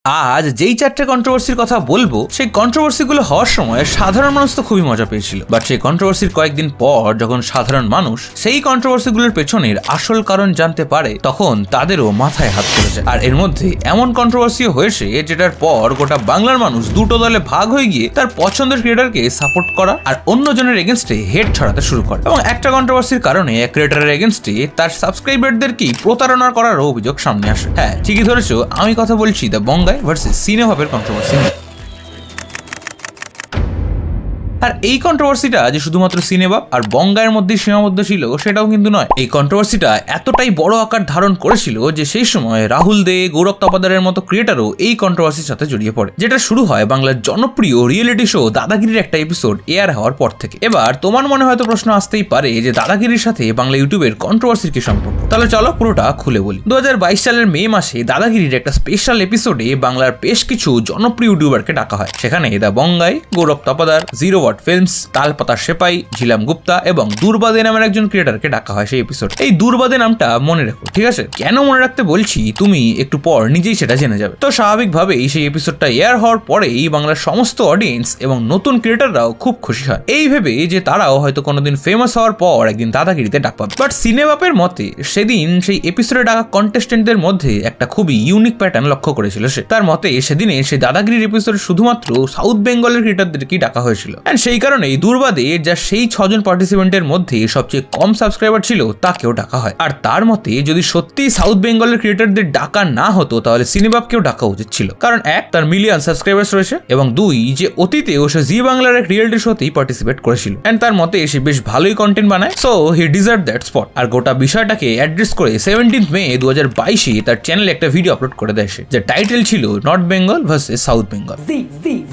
আজ যেই চারটে কন্ট্রোভার্সির কথা বলবো সেই কন্ট্রোভার্সিগুলো হওয়ার সময় সাধারণ মানুষ তো খুবই মজা পেয়েছিল, বাট সেই কন্ট্রোভার্সির কয়েকদিন পর যখন সাধারণ মানুষ সেই কন্ট্রোভার্সিগুলোর পেছনের আসল কারণ জানতে পারে তখন তাদেরও মাথায় হাত পড়ে যায়। আর এর মধ্যে এমন কন্ট্রোভার্সিও হয়েছে যেটার পর গোটা বাংলার মানুষ দুটো দলে ভাগ হয়ে গিয়ে তার পছন্দের ক্রিয়েটারকে সাপোর্ট করা আর অন্যজনের এগেনস্টে হেড ছড়াতে শুরু করে। এবং একটা কন্ট্রোভার্সির কারণে এক ক্রিয়েটারের এগেনস্টে তার সাবস্ক্রাইবারদেরকেই প্রতারণা করার অভিযোগ সামনে আসে। হ্যাঁ, ঠিকই ধরেছো, আমি কথা বলছি দ্য বঙ্গাই ভার্সেস সিনেভাবের কন্ট্রোভার্সি। আর এই কন্ট্রোভার্সিটা যে শুধুমাত্র সিনেভাব আর বঙ্গায়ের মধ্যে সীমাবদ্ধ ছিল সেটাও কিন্তু নয়। এই কন্ট্রোভার্সিটা এতটাই বড় আকার ধারণ করেছিল যে সেই সময় রাহুল দে, গৌরব তপাদারের মতো ক্রিয়েটারও এই কন্ট্রোভার্সির সাথে জড়িয়ে পড়ে, যেটা শুরু হয় বাংলার জনপ্রিয় রিয়েলিটি শো দাদাগিরির একটা এপিসোড এয়ার হওয়ার পর থেকে। এবার তোমার মনে হয়তো প্রশ্ন আসতেই পারে যে দাদাগিরির সাথে বাংলা ইউটিউবের কন্ট্রোভার্সির কি সম্পর্ক। তাহলে চলো পুরোটা খুলে বলি। 2022 সালের মে মাসে দাদাগিরির একটা স্পেশাল এপিসোডে বাংলার বেশ কিছু জনপ্রিয় ইউটিউবারকে ডাকা হয়। সেখানে the Bong Guy, Gourab Tapadar, zero watt films, Talpata Sepai, Jhilam Gupta এবং দুর্বাদে নামের একজন ক্রিয়েটারকে ডাকা হয় সেই এপিসোড। এই দুর্বাদে নামটা মনে রাখো, ঠিক আছে? কেন মনে রাখতে বলছি তুমি একটু পর নিজেই সেটা জেনে যাবে। তো স্বাভাবিকভাবেই সেই এপিসোডটা এয়ার হওয়ার পরেই বাংলার সমস্ত অডিয়েন্স এবং নতুন ক্রিয়েটাররাও খুব খুশি হয়, এই ভেবে যে তারাও হয়তো কোনোদিন ফেমাস হওয়ার পর একদিন দাদাগিরিতে ডাক পাবে। বাট সিনেভাবের মতে সেদিন সেই এপিসোডে ডাকা কন্টেস্টেন্টদের মধ্যে একটা খুবই ইউনিক প্যাটার্ন লক্ষ্য করেছিল সে। তার মতে সেদিনে সেই দাদাগিরির এপিসোডে শুধুমাত্র সাউথ বেঙ্গলের ক্রিয়েটারদেরকেই ডাকা হয়েছিল। এন্ড সেই কারণে দুর্বাদে যা সেই 6 জন পার্টিসিপেন্টের মধ্যে সবচেয়ে কম সাবস্ক্রাইবার ছিল তাকেও ডাকা হয়। আর তার মতে যদি সত্যি সাউথ বেঙ্গলের ক্রিয়েটারদের ডাকা না হতো তাহলে সিনেভাবকেও ডাকা উচিত ছিল, কারণ এক, তার মিলিয়ন সাবস্ক্রাইবার্স রয়েছে, এবং দুই, যে অতীতেও সে জি বাংলার এক রিয়েলিটি শোতেই পার্টিসিপেট করেছিল। এন্ড তার মতে সে বেশ ভালোই কন্টেন্ট বানায়, so he deserve that spot. আর গোটা বিষয়টাকে অ্যাড্রেস করে 17 মে 2022 তার চ্যানেলে একটা ভিডিও আপলোড করে দেয় সে, যার টাইটেল ছিল north Bengal versus south Bengal.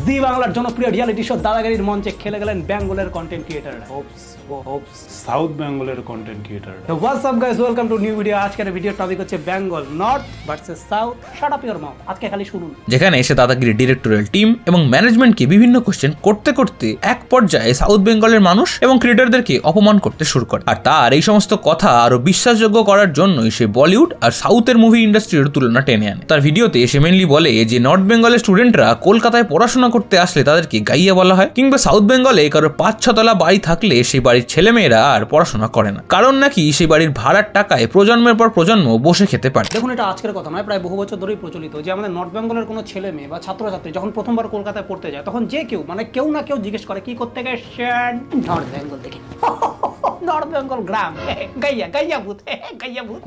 Zee বাংলার জনপ্রিয় রিয়েলিটি শো দাদাগিরির মঞ্চে খেলে গেলেন বেঙ্গলের কন্টেন্ট ক্রিয়েটর সাউথ বেঙ্গলের content creator. What's up guys, welcome to new video. আজকের ভিডিওর টপিক হচ্ছে Bengal north versus south. Shut up your mouth. আজকে খালি শুনুন। যেখানে এসে দাদাগিরি ডিরেক্টরিয়াল টিম এবং ম্যানেজমেন্টকে বিভিন্ন কোশ্চেন করতে করতে এক পর্যায়ে সাউথ বেঙ্গলের মানুষ এবং ক্রিয়েটরদেরকে অপমান করতে শুরু করে। আর তার এই সমস্ত কথা আরো বিশ্বাসযোগ্য করার জন্যই সে বলিউড আর সাউথের মুভি ইন্ডাস্ট্রির তুলনা টেনে আনে। তার ভিডিওতে সে মেনলি বলে যে নর্থ বেঙ্গলের স্টুডেন্টরা কলকাতায় পড়াশোনা করতে আসলে তাদেরকে গাইয়া বলা হয়, কিংবা সাউথ বেঙ্গলে কারো 5-6 তলা বাড়ি থাকলে সেই বাড়ির ছেলেমেয়েরা আর পড়াশোনা করে না, কারণ নাকি সেই বাড়ির ভাড়ার টাকায় প্রজন্মের পর প্রজন্ম বসে খেতে পারে। দেখুন, এটা আজকের কথা নয়, প্রায় বহু বছর ধরেই প্রচলিত যে আমাদের নর্থ বেঙ্গলের কোনো ছেলে মেয়ে বা ছাত্রছাত্রী যখন প্রথমবার কলকাতায় পড়তে যায় তখন যে কেউ কেউ না কেউ জিজ্ঞেস করে কি করতে গেছেন। নর্থ বেঙ্গল দেখে নর্থ বেঙ্গল গ্রাম গাইয়া ভূত।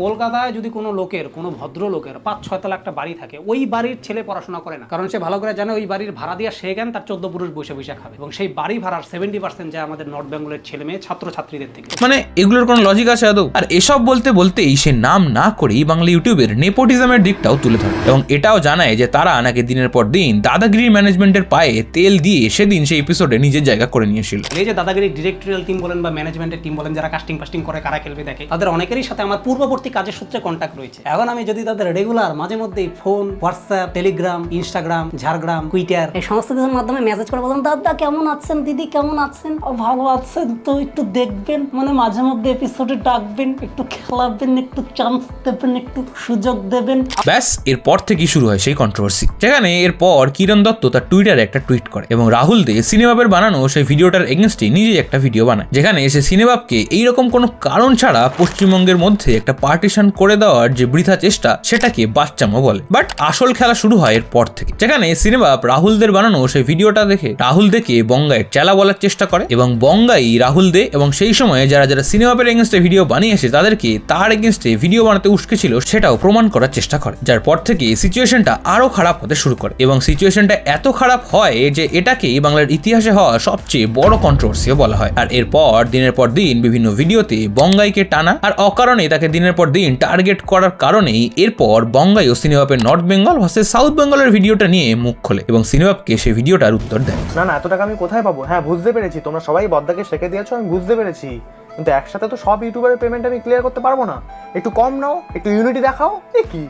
কলকাতায় যদি কোনো লোকের, কোনো ভদ্র লোকের 5-6 তলা একটা বাড়ি থাকে, ওই বাড়ির ছেলে পড়াশোনা করে না, কারণ সে ভালো করে জানে ওই বাড়ির ভাড়া দিয়ে সে জ্ঞান তার 14 পুরুষ বসে বসে খাবে, এবং সেই বাড়ি ভাড়ার 70% যায় আমাদের নর্থ বেঙ্গলের ছেলে মেয়ে ছাত্রছাত্রীদের থেকে। মানে এগুলোর কোনো লজিক আছে আদৌ? আর এসব বলতে বলতেই সে নাম না করেই বাংলা ইউটিউবের নেপোটিজমের দিকটাও তুলে ধরে, এবং এটাও জানায় যে তারা নাকি দিনের পর দিন দাদাগিরির ম্যানেজমেন্টের পায়ে তেল দিয়ে সেদিন সেই এপিসোডে নিজের জায়গা করে নিয়েছিল। এই যে দাদাগিরির ডিরেক্টরিয়াল টিম বলেন বা ম্যানেজমেন্টের টিম বলেন, যারা কাস্টিং করে কারা খেলবে দেখে, তাদের অনেকেরই সাথে আমার পূর্ববর্তী কাজের সূত্রে কন্ট্যাক্ট রয়েছে। এখন আমি যদি তাদের রেগুলার মাঝে মধ্যেই phone, WhatsApp, Telegram, Instagram, Jhargram, Twitter এই সমস্ত কিছুর মাধ্যমে মেসেজ করে বললাম, দাদা কেমন আছেন, দিদি কেমন আছেন, ভালো আছেন তো, একটু দেখবেন, মানে মাঝে মধ্যে এপিসোডে ডাকবেন, একটু খেলাবেন, একটু চান্স দেবেন, একটু সুযোগ দেবেন, ব্যাস এরপর থেকেই শুরু হয় সেই কন্ট্রোভার্সি। যেখানে এরপর কিরণ দত্ত তার টুইটারে একটা টুইট করে এবং রাহুল দে সিনেভাবের বানানো সেই ভিডিওটার এগেইনস্টে নিজেই একটা ভিডিও বানায়, যেখানে সে সিনেভাবকে এইরকম কোনো কারণ ছাড়া পশ্চিমবঙ্গের মধ্যে একটা পার্টিশন করে দেওয়ার যে বৃথা চেষ্টা সেটাকে বাচ্চামো বলে। বাট আসল খেলা শুরু হয় এরপর থেকে, যেখানে সিনেভাব রাহুলদের বানানো সেই ভিডিওটা দেখে রাহুল দেকে বঙ্গাইয়ের চেলা বলার চেষ্টা করে, এবং বঙ্গাই রাহুল দে এবং সেই সময়ে যারা যারা সিনেভাবের এগেইনস্টে ভিডিও বানিয়েছে তাদেরকে তার এগেইনস্টে ভিডিও বানাতে উস্কেছিল সেটাও প্রমাণ করার চেষ্টা করে, যার পর থেকে সিচুয়েশনটা আরো খারাপ হতে শুরু করে, এবং সিচুয়েশনটা এত খারাপ হয় যে এটাকেই বাংলার ইতিহাসে হওয়া সবচেয়ে বড় কন্ট্রোভার্সিও বলা হয়। আর এরপর দিনের পর দিন বিভিন্ন ভিডিওতে বঙ্গাইকে টানা আর অকারণে তাকে দিনের পর দিন টার্গেট করার কারণেই এরপর বঙ্গাই ও সিনেভাবের নর্থ বেঙ্গল ভার্সেস সাউথ বেঙ্গলের ভিডিওটা নিয়ে মুখ খোলে এবং সিনেভাবকে সেই ভিডিওটার উত্তর দেয়। না এত টাকা আমি কোথায় পাবো? হ্যাঁ বুঝতে পেরেছি, তোমরা সবাই বদ্দাকে শেখে দিয়েছো, আমি বুঝতে পেরেছি, কিন্তু একসাথে তো সব ইউটিউবারের পেমেন্ট আমি ক্লিয়ার করতে পারবো না। একটু কম নাও, একটু ইউনিটি দেখাও। কি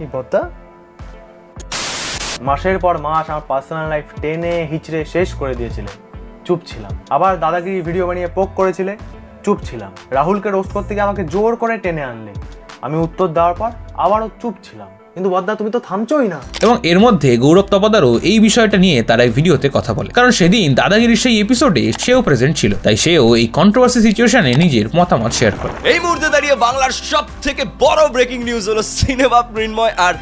এই বদ্দা মাসের পর মাস আমার পার্সোনাল লাইফ টেনে হিচড়ে শেষ করে দিয়েছিলে, চুপ ছিলাম। আবার দাদাগিরি ভিডিও বানিয়ে পোক করেছিলে, চুপ ছিলাম। রাহুলকে রোস্ট করতে গিয়ে আমাকে জোর করে টেনে আনলে, আমি উত্তর দেওয়ার পর আবারও চুপ ছিলাম। কিন্তু বদ্দা তুমি তো থামছোই না। এবং এর মধ্যে গৌরব তপাদারও এই বিষয়টা নিয়ে তারা এই ভিডিওতে কথা বলে, কারণ সেদিন দাদাগিরির সেই এপিসোডে সেও প্রেজেন্ট ছিল, তাই সেও এই কন্ট্রোভার্সি সিচুয়েশনে নিজের মতামত শেয়ার করে। এই মুহূর্তে দাঁড়িয়ে বাংলার সব থেকে বড় ব্রেকিং নিউজ হলো সিনেমা মৃন্ময় আর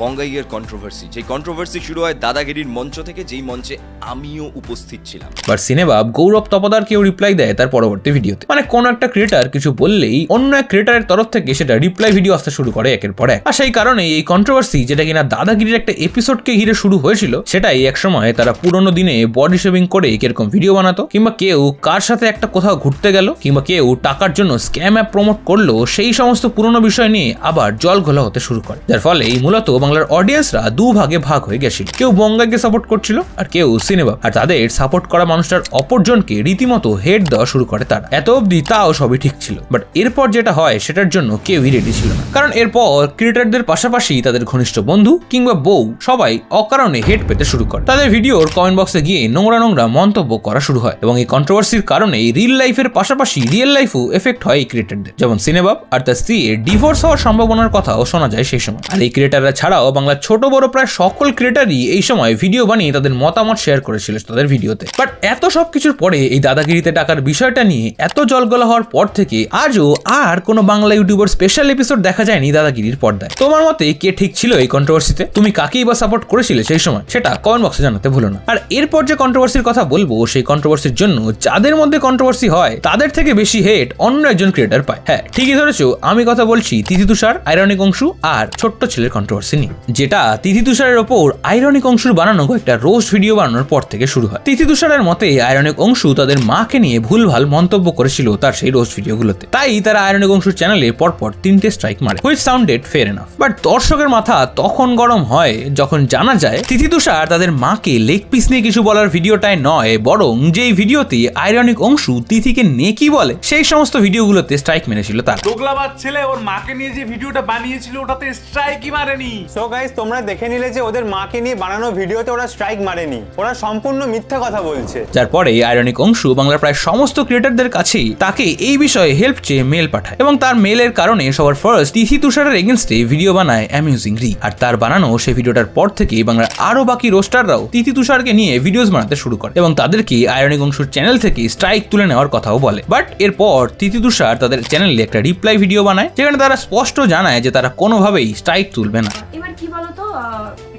বঙ্গাইয়ের কন্ট্রোভার্সি। যে কন্ট্রোভার্সি শুরু হয় দাদাগিরির মঞ্চ থেকে, যেই মঞ্চে আমিও উপস্থিত ছিলাম। বাট সিনেবাব গৌরব তপাদারকেও রিপ্লাই দেয় তার পরবর্তী ভিডিওতে। মানে কোন একটা ক্রিয়েটার কিছু বললেই অন্য এক ক্রিয়েটারের তরফ থেকে সেটা রিপ্লাই ভিডিও আসতে শুরু করে একের পর এক। আর সেই কারণে এই কন্ট্রোভার্সি, যেটা কিনা দাদাগিরির একটা এপিসোডকে ঘিরে শুরু হয়েছিল, সেটাই এক সময় তারা পুরোনো দিনে বডি শেভিং করে কিরকম ভিডিও বানাতো, কিংবা কেউ কার সাথে একটা কোথাও ঘুরতে গেল, কিংবা কেউ টাকার জন্য স্ক্যাম অ্যাপ প্রমোট করলো, সেই সমস্ত পুরোনো বিষয় নিয়ে আবার জল ঘোলা হতে শুরু করে। যার ফলে মূলত বাংলার অডিয়েন্সরা দু ভাগে ভাগ হয়ে গেছিল। কেউ বঙ্গাইকে সাপোর্ট করছিল আর কেউ সিনেবাব। আর তাদের সাপোর্ট করা মানুষটার অপরজনকে রীতিমতো হেড দেওয়া শুরু করে তারা। এত অবধি তাও সবই ঠিক ছিল, বাট এরপর যেটা হয় সেটার জন্য কেউই রেডি ছিল না। কারণ এরপর ক্রিয়েটারদের পাশাপাশি তাদের ঘনিষ্ঠ বন্ধু কিংবা বউ সবাই অকারণে হেড পেতে শুরু করে। তাদের ভিডিওর কমেন্ট বক্সে গিয়ে নোংরা নোংরা মন্তব্য করা শুরু হয়, এবং এই কন্ট্রোভার্সির কারণে রিয়েল লাইফের পাশাপাশি রিয়েল লাইফও এফেক্ট হয় এই ক্রিয়েটারদের। যেমন সিনেবাব আর তার স্ত্রী ডিভোর্স হওয়ার সম্ভাবনার কথাও শোনা যায় সেই সময়। আর এই ক্রিয়েটাররা ছাড়াও বাংলার ছোট বড় প্রায় সকল ক্রিয়েটারই এই সময় ভিডিও বানিয়ে তাদের মতামত শেয়ার করেছিল তাদের ভিডিওতে। বাট এত সবকিছুর পরে এই দাদাগিরিতে টাকার বিষয়টা নিয়ে এত জলগলা হওয়ার পর থেকে আজও আর কোনো বাংলা ইউটিউবার স্পেশাল এপিসোড দেখা যায়নি দাদাগিরির পর্দায়। তোমার মতে কে ঠিক ছিল এই কন্ট্রোভার্সিতে? তুমি কাকেই বা সাপোর্ট করেছিলে সেই সময়? সেটা কমেন্ট বক্সে জানাতে ভুলো না। আর এরপর যে কন্ট্রোভার্সির কথা বলবো, সেই কন্ট্রোভার্সির জন্য যাদের মধ্যে কন্ট্রোভার্সি হয় তাদের থেকে বেশি হেট অন্য একজন ক্রিয়েটার পায়। হ্যাঁ, ঠিকই ধরেছো, আমি কথা বলছি তিথি তুষার, আইরনিক অংশু আর ছোট্ট ছেলের কন্ট্রোভার্সি নিয়ে, যেটা তিথি তুষারের ওপর আইরনিক অংশুর বানানো একটা রোস্ট ভিডিও বানানোর পর থেকে শুরু হয়। তিথি তুষারের মতে আইরনিক অংশু তাদের মাকে নিয়ে ভুলভাল মন্তব্য করেছিল তার সেই রোস্ট ভিডিওগুলোতে, তাই তারা আইরনিক অংশুর চ্যানেলে পরপর 3টে স্ট্রাইক মারে, which sounded fair enough. But দর্শকের মাথা তখন গরম হয় যখন জানা যায় তিথি তুষার তাদের মাকে লেগ পিস নিয়ে কিছু বলার ভিডিওটায় নয়, বরং যেই ভিডিওতে আইরনিক অংশু তিথিকে নিয়ে কি বলে সেই সমস্ত ভিডিওগুলোতে স্ট্রাইক মেরেছিল তার। দোগলাবাদ ছেলে ওর মাকে নিয়ে যে ভিডিওটা বানিয়েছিল ওটাতে স্ট্রাইকই মারেনি। সো গাইস, তোমরা দেখে নিলে যে ওদের মাকে নিয়ে বানানো ভিডিওতে ওরা স্ট্রাইক মারেনি, ওরা সম্পূর্ণ মিথ্যা কথা বলছে। যার পরে আইরনিক অংশু বাংলার প্রায় সমস্ত ক্রিয়েটারদের কাছেই তাকে এই বিষয়ে হেল্প চেয়ে মেল পাঠায়, এবং তার মেলের কারণে সবার ফার্স্ট তিথি তুষারের এগেইনস্টে ভিডিও বানায় অ্যামিউজিং রি। আর তার বানানো সেই ভিডিওটার পর থেকে বাংলার আরো বাকি রোস্টাররাও তিথি তুষারকে নিয়ে ভিডিওস বানাতে শুরু করে, এবং তাদেরকে আইরনিক অংশুর চ্যানেল থেকে স্ট্রাইক তুলে নেওয়ার কথাও বলে। বাট এরপর তিথি তুষার তাদের চ্যানেলে একটা রিপ্লাই ভিডিও বানায়, যেখানে তারা স্পষ্ট জানায় যে তারা কোনোভাবেই স্ট্রাইক তুলবে না। এবার কি বলতো,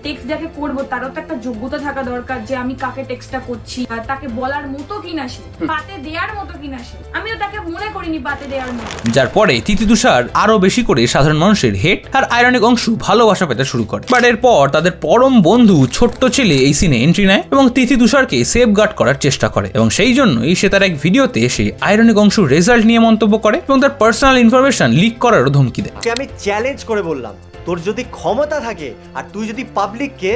টেক্সট যাকে করবো তারও তো একটা যোগ্যতা থাকা দরকার যে আমি কাকে টেক্সটটা করছি, তাকে বলার মতো কিনা সে, পাতে দেওয়ার মতো কিনা সে। আমি তো তাকে মনে করিনি পাতে দেওয়ার মতো। যার পরে তিথি তুষার আরো বেশি করে সাধারণ মানুষের হেট আর আইরনিক অংশু ভালোবাসা পেতে শুরু করে। বাট এরপর তাদের পরম বন্ধু ছোট্ট ছেলে এই সিনে এন্ট্রি নেয় এবং তিথি তুষারকে সেফ গার্ড করার চেষ্টা করে, এবং সেই জন্যই সে তার এক ভিডিওতে সে আইরনিক অংশুর রেজাল্ট নিয়ে মন্তব্য করে এবং তার পার্সোনাল ইনফরমেশন লিক করারও ধমকি দেয়। আমি চ্যালেঞ্জ করে বললাম, তোর যদি ক্ষমতা থাকে আর তুই যদি পাবলিককে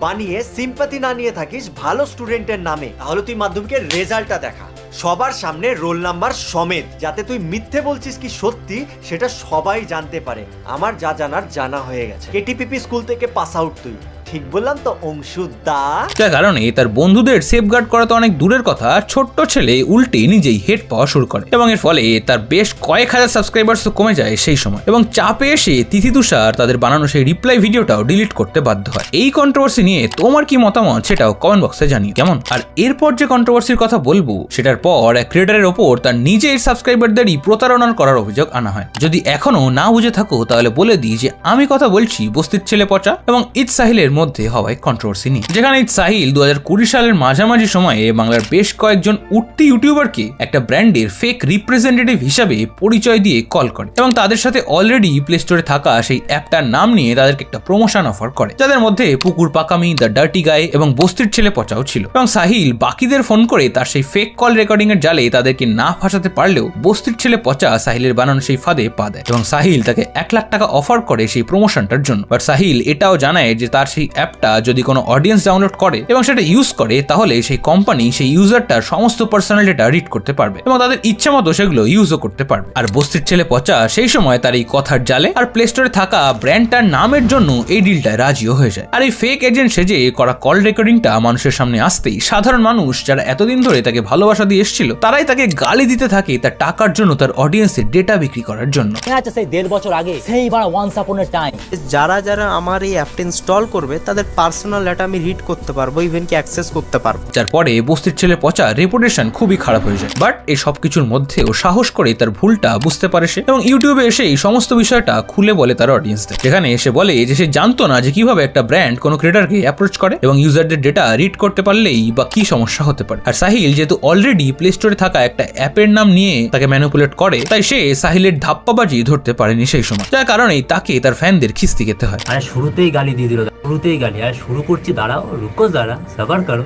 বানিয়ে সিম্পাথি না নিয়ে থাকিস ভালো স্টুডেন্টের নামে, তাহলে তুই মাধ্যমিকের রেজাল্টটা দেখা সবার সামনে, রোল নাম্বার সমেত, যাতে তুই মিথ্যে বলছিস কি সত্যি সেটা সবাই জানতে পারে। আমার যা জানার জানা হয়ে গেছে। কেটিপিপি স্কুল থেকে পাস আউট তুই, ঠিক বললাম তো অংশুদা? যার কারণে তার বন্ধুদের সেফগার্ড করা তো অনেক দূরের কথা, ছোট্ট ছেলে উল্টে নিজেই হেড পাওয়া শুরু করে, এবং এর ফলে তার বেশ কয়েক হাজার সাবস্ক্রাইবার্স কমে যায় সেই সময়, এবং চাপে এসে তিথি তুষার তাদের বানানো সেই রিপ্লাই ভিডিওটাও ডিলিট করতে বাধ্য হয়। এই কন্ট্রোভার্সি নিয়ে তোমার কি মতামত সেটাও কমেন্ট বক্সে জানিও কেমন। আর এরপর যে কন্ট্রোভার্সির কথা বলবো সেটার পর এক ক্রিয়েটারের ওপর তার নিজের সাবস্ক্রাইবারদেরই প্রতারণার করার অভিযোগ আনা হয়। যদি এখনো না বুঝে থাকো তাহলে বলে দিই যে আমি কথা বলছি বস্তির ছেলে পচা এবং ঈদ সাহিলের মধ্যে হওয়ায় কন্ট্রোভার্সি নিয়ে, যেখানে ঈদ সাহিল 2020 সালের মাঝামাঝি সময়ে বাংলার বেশ কয়েকজন উঠতি ইউটিউবারকে একটা ব্র্যান্ডের ফেক রিপ্রেজেন্টেটিভ হিসাবে পরিচয় দিয়ে কল করে, এবং তাদের সাথে অলরেডি প্লে স্টোরে থাকা সেই অ্যাপটার নাম নিয়ে তাদেরকে একটা প্রমোশন অফার করে, যাদের মধ্যে পুকুর পাকামি, দ্য ডার্টি গাই এবং বস্তির ছেলে পচাও ছিল। এবং সাহিল বাকিদের ফোন করে তার সেই ফেক কল রেকর্ডিং এর জালে তাদেরকে না ফাঁসাতে পারলেও বস্তির ছেলে পচা সাহিলের বানানো সেই ফাঁদে পা দেয়, এবং সাহিল তাকে 1 লাখ টাকা অফার করে সেই প্রমোশনটার জন্য। বাট সাহিল এটাও জানায় যে তার সেই অ্যাপটা যদি কোনো অডিয়েন্স ডাউনলোড করে এবং সেটা ইউজ করে তাহলে সেই কোম্পানি সেই ইউজারটার সমস্ত পার্সোনাল ডেটা রিড করতে পারবে এবং তাদের ইচ্ছা মতো সেগুলো ইউজও করতে পারবে। আর বস্তির ছেলে পচা সেই সময় তার এই কথার জালে আর প্লে স্টোরে থাকা ব্র্যান্ডটার নামের জন্য এই ডিলটায় রাজিও হয়ে যায়। আর এই ফেক এজেন্ট সেজে করা কল রেকর্ডিংটা মানুষের সামনে আসতেই সাধারণ মানুষ যারা এতদিন ধরে তাকে ভালোবাসা দিয়ে এসেছিল তারাই তাকে গালি দিতে থাকে তার টাকার জন্য, তার অডিয়েন্সের ডেটা বিক্রি করার জন্য। সেই 1.5 বছর আগে সেইবার ওয়ান্স আপন এ টাইম যারা যারা আমার এই অ্যাপটা ইনস্টল করবে তাদের পার্সোনাল ডেটা আমি রিড করতে পারবো, ইভেন কি অ্যাক্সেস করতে পারবো। যার পরে বস্তির ছেলে পচা রেপুটেশন খুবই খারাপ হয়ে যায়। বাট এই সবকিছুর মধ্যেও সাহস করে তার ভুলটা বুঝতে পারে সে এবং ইউটিউবে এসে এই সমস্ত বিষয়টা খুলে বলে তার অডিয়েন্সদের, যেখানে এসে বলে যে সে জানতো না যে কিভাবে একটা ব্র্যান্ড কোনো ক্রিয়েটরকে অ্যাপ্রোচ করে এবং ইউজারদের ডেটা রিড করতে পারলেই বা কি সমস্যা হতে পারে। আর সাহিল যেহেতু অলরেডি প্লে স্টোরে থাকা একটা অ্যাপের নাম নিয়ে তাকে ম্যানিপুলেট করে, তাই সে সাহিলের ধাপ্পাবাজি ধরতে পারেনি সেই সময়, যার কারণেই তাকে তার ফ্যানদের খিস্তি খেতে হয়। আরে শুরুতেই গালি দিয়ে দিল, শুরুতেই গালি। আর শুরু করছি, দাঁড়াও রুকো দাঁড়া সবার করো।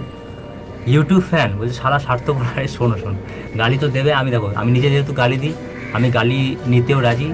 ইউটিউব ফ্যান বলছে সারা স্বার্থপর। শোনো গালি তো দেবে। আমি দেখো, আমি নিজে যেহেতু গালি দিই, আমি গালি নিতেও রাজি,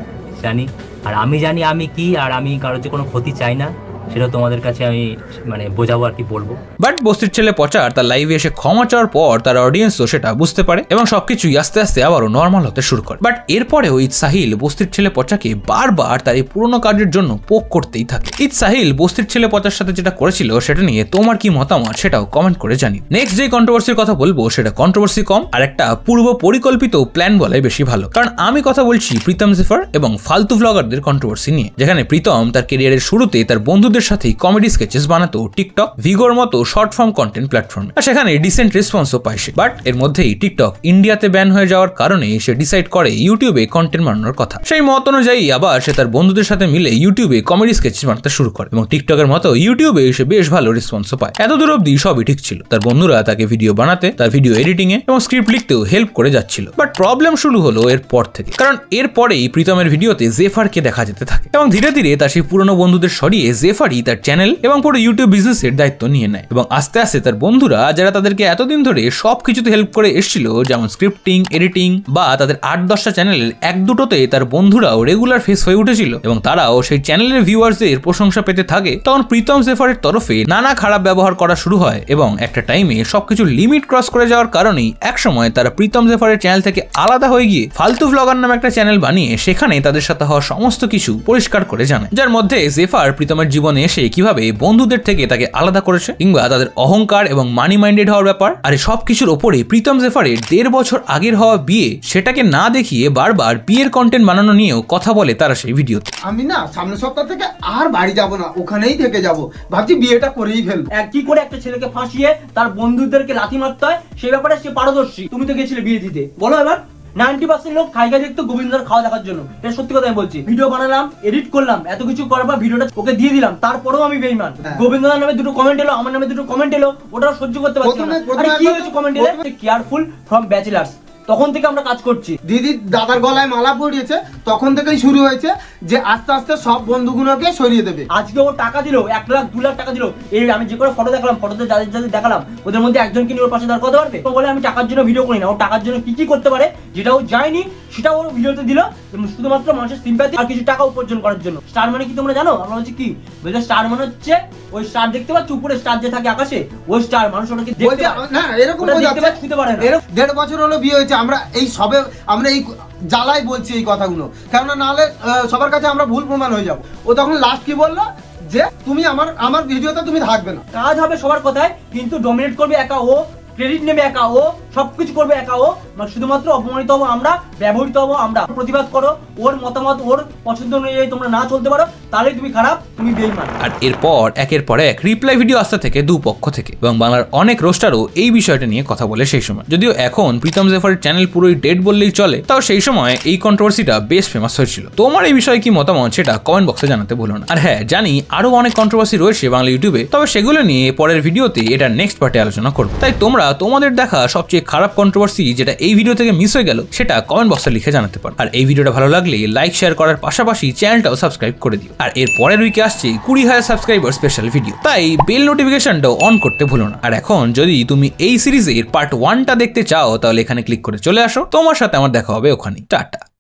জানি। আর আমি জানি আমি কি, আর আমি কারোর যে কোনো ক্ষতি চাই না, সেটা তোমাদের কাছে আমি মানে বোঝাবো আর কি বলবো। বাট বস্তির ছেলে পচার তার লাইভে এসে ক্ষমা চাওয়ার পর তার অডিয়েন্সও সেটা বুঝতে পারে এবং সবকিছুই আস্তে আস্তে আবারও নর্মাল হতে শুরু করে। বাট এরপরেও ঈদ সাহিল বস্তির ছেলে পচাকে বারবার তার এই পুরোনো কাজের জন্য পোক করতেই থাকে। ঈদ সাহিল বস্তির ছেলে পচার সাথে যেটা করেছিল সেটা নিয়ে তোমার কি মতামত সেটাও কমেন্ট করে জানি। নেক্সট যে কন্ট্রোভার্সির কথা বলবো সেটা কন্ট্রোভার্সি কম আর একটা পূর্ব পরিকল্পিত প্ল্যান বলাই বেশি ভালো, কারণ আমি কথা বলছি প্রীতম জেফার এবং ফালতু ব্লগারদের কন্ট্রোভার্সি নিয়ে, যেখানে প্রীতম তার ক্যারিয়ারের শুরুতে তার বন্ধুদের সাথে কমেডি স্কেচেস বানাতো টিকটক, ভিগোর মতো শর্ট ফর্ম কন্টেন্ট প্ল্যাটফর্মে, আর সেখানে ডিসেন্ট রেসপন্সও পায় সে। বাট এর মধ্যেই টিকটক ইন্ডিয়াতে ব্যান হয়ে যাওয়ার কারণে সে ডিসাইড করে ইউটিউবে কন্টেন্ট বানানোর কথা। সেই মত অনুযায়ী আবার সে তার বন্ধুদের সাথে মিলে ইউটিউবে কমেডি স্কেচ বানাতে শুরু করে এবং টিকটকের মতো ইউটিউবে সে বেশ ভালো রেসপন্সও পায়। এতদূর অব্দি সবই ঠিক ছিল, তার বন্ধুরা তাকে ভিডিও বানাতে, তার ভিডিও এডিটিং এ এবং স্ক্রিপ্ট লিখতেও হেল্প করে যাচ্ছিল। বাট প্রবলেম শুরু হলো এরপর থেকে, কারণ এরপরেই প্রীতমের ভিডিওতে জেফারকে দেখা যেতে থাকে এবং ধীরে ধীরে তার সেই পুরনো বন্ধুদের সরিয়ে জেফারই তার চ্যানেল এবং পুরো ইউটিউব বিজনেসের দায়িত্ব নিয়ে নেয় এবং আস্তে আস্তে তার বন্ধুরা যারা তাদেরকে এতদিন ধরে সবকিছুতে হেল্প করে এসেছিল, যেমন স্ক্রিপ্টিং, এডিটিং বা তাদের 8-10টা চ্যানেলের 1-2টোতে তার বন্ধুরাও রেগুলার ফেস হয়ে উঠেছিল এবং তারাও সেই চ্যানেলের ভিউয়ার্সদের প্রশংসা পেতে থাকে, তখন প্রীতম জেফারের তরফে নানা খারাপ ব্যবহার করা শুরু হয় এবং একটা টাইমে সবকিছু লিমিট ক্রস করে যাওয়ার কারণেই একসময় তারা প্রীতম জেফারের চ্যানেল থেকে আলাদা হয়ে গিয়ে ফালতু ব্লগার নামে একটা চ্যানেল বানিয়ে সেখানে তাদের সাথে হওয়া সমস্ত কিছু পরিষ্কার করে জানায়, যার মধ্যে জেফার প্রীতমের জীবনে এসে কিভাবে বন্ধুদের থেকে তাকে আলাদা করেছে কিংবা তাদের অহংকার এবং মানি মাইন্ডেড হওয়ার ব্যাপার। আর সবকিছুর ওপরে প্রীতম জেফারের 1.5 বছর আগের হওয়া বিয়ে, সেটাকে না দেখিয়ে বারবার বিয়ের কন্টেন্ট বানানো নিয়েও কথা বলে তারা সেই ভিডিওতে। আমি না সামনের সপ্তাহ থেকে আর বাড়ি যাব না, ওখানেই থেকে যাব, ভাবছি বিয়েটা করেই ফেলবো। কি করে একটা ছেলেকে ফাঁসিয়ে তার বন্ধুদেরকে লাথি মারতে হয় সেই ব্যাপারে সে পারদর্শী। তুমি তো গেছিলে বিয়ে দিতে, বলো এবার। 90% লোক খাইকা দেখতো গোবিন্দর খাওয়া দেখার জন্য, এটা সত্যি কথা আমি বলছি। ভিডিও বানালাম, এডিট করলাম, এত কিছু করার পর ভিডিওটা ওকে দিয়ে দিলাম, তারপরেও আমি বেঈমান। গোবিন্দর নামে 2টো কমেন্ট এলো, আমার নামে 2টো কমেন্ট এলো, ওটাও সহ্য করতে পারছি না। আরে কি হয়েছে কমেন্ট এলে? Careful from bachelors. তখন থেকে আমরা কাজ করছি। দিদি দাদার গলায় মালা পরিয়েছে, তখন থেকেই শুরু হয়েছে যে আস্তে আস্তে সব বন্ধুগুলোকে সরিয়ে দেবে। আজকে ও টাকা দিল, 1 লাখ 2 লাখ টাকা দিল। এই আমি যে করে ফটো দেখালাম, ফটোতে যাদের যাদের দেখালাম, ওদের মধ্যে একজনকে নিয়ে ওর পাশে দাঁড় করতে পারবে? ও বলে আমি টাকার জন্য ভিডিও করি না। ও টাকার জন্য কি কি করতে পারে যেটা ও যায়নি সেটা ওর ভিডিওতে দিল, শুধুমাত্র মানুষের সিম্প্যাথি আর কিছু টাকা উপার্জন করার জন্য। স্টার মানে কি তোমরা জানো? আমরা বলছি কি বলছে, স্টার মানে হচ্ছে ওই স্টার দেখতে পাচ্ছ উপরে, স্টার যে থাকে আকাশে, ওই স্টার মানুষ ওটাকে দেখতে পায় না। এরকম দেখতে পারে না। 1.5 বছর হলো বিয়ে হয়েছে, আমরা এই সবে আমরা এই জ্বালাই বলছি এই কথাগুলো, কেননা নাহলে সবার কাছে আমরা ভুল প্রমাণ হয়ে যাব। ও তখন লাস্ট কি বললো যে তুমি আমার ভিডিওতে তুমি থাকবে না। কাজ হবে সবার কথায়, কিন্তু ডমিনেট করবে একা ও, ক্রেডিট নেবে একা ও, সবকিছু করবে একা ও। শুধুমাত্র অপমানিত হবো আমরা, ব্যবহৃত হবো আমরা। প্রতিবাদ করো, ওর মতামত ওর পছন্দ অনুযায়ী তোমরা না চলতে পারো, তাহলে তুমি খারাপ, তুমি বেঈমান। আর এরপর একের পর এক রিপ্লাই ভিডিও আসতে থেকে দুপক্ষ থেকে, এবং বাংলার অনেক রোস্টারও এই বিষয়টা নিয়ে কথা বলে সেই সময়। যদিও এখন প্রীতম জেফারের চ্যানেল পুরোই ডেড বললেই চলে, তাও সেই সময় এই কন্ট্রোভার্সিটা বেশ ফেমাস হয়েছিল। তোমার এই বিষয়ে কি মতামত সেটা কমেন্ট বক্সে জানাতে ভুলো না। আর হ্যাঁ, জানি আরো অনেক কন্ট্রোভার্সি রয়েছে বাংলা ইউটিউবে, তবে সেগুলো নিয়ে পরের ভিডিওতে এটা নেক্সট পার্টে আলোচনা করবো। তাই তোমরা তোমাদের দেখা সবচেয়ে খারাপ কন্ট্রোভার্সি যেটা এই ভিডিও থেকে মিস হয়ে গেল সেটা কমেন্ট বক্সে লিখে জানাতে পারো। আর এই ভিডিওটা ভালো লাগলে লাইক শেয়ার করার পাশাপাশি চ্যানেলটাও সাবস্ক্রাইব করে দিও। আর এর পরের উইকে আসছে 20,000 সাবস্ক্রাইবার স্পেশাল ভিডিও, তাই বেল নোটিফিকেশনটাও অন করতে ভুলো না। আর এখন যদি তুমি এই সিরিজের পার্ট 1টা দেখতে চাও তাহলে এখানে ক্লিক করে চলে আসো, তোমার সাথে আমার দেখা হবে ওখানে। টাটা।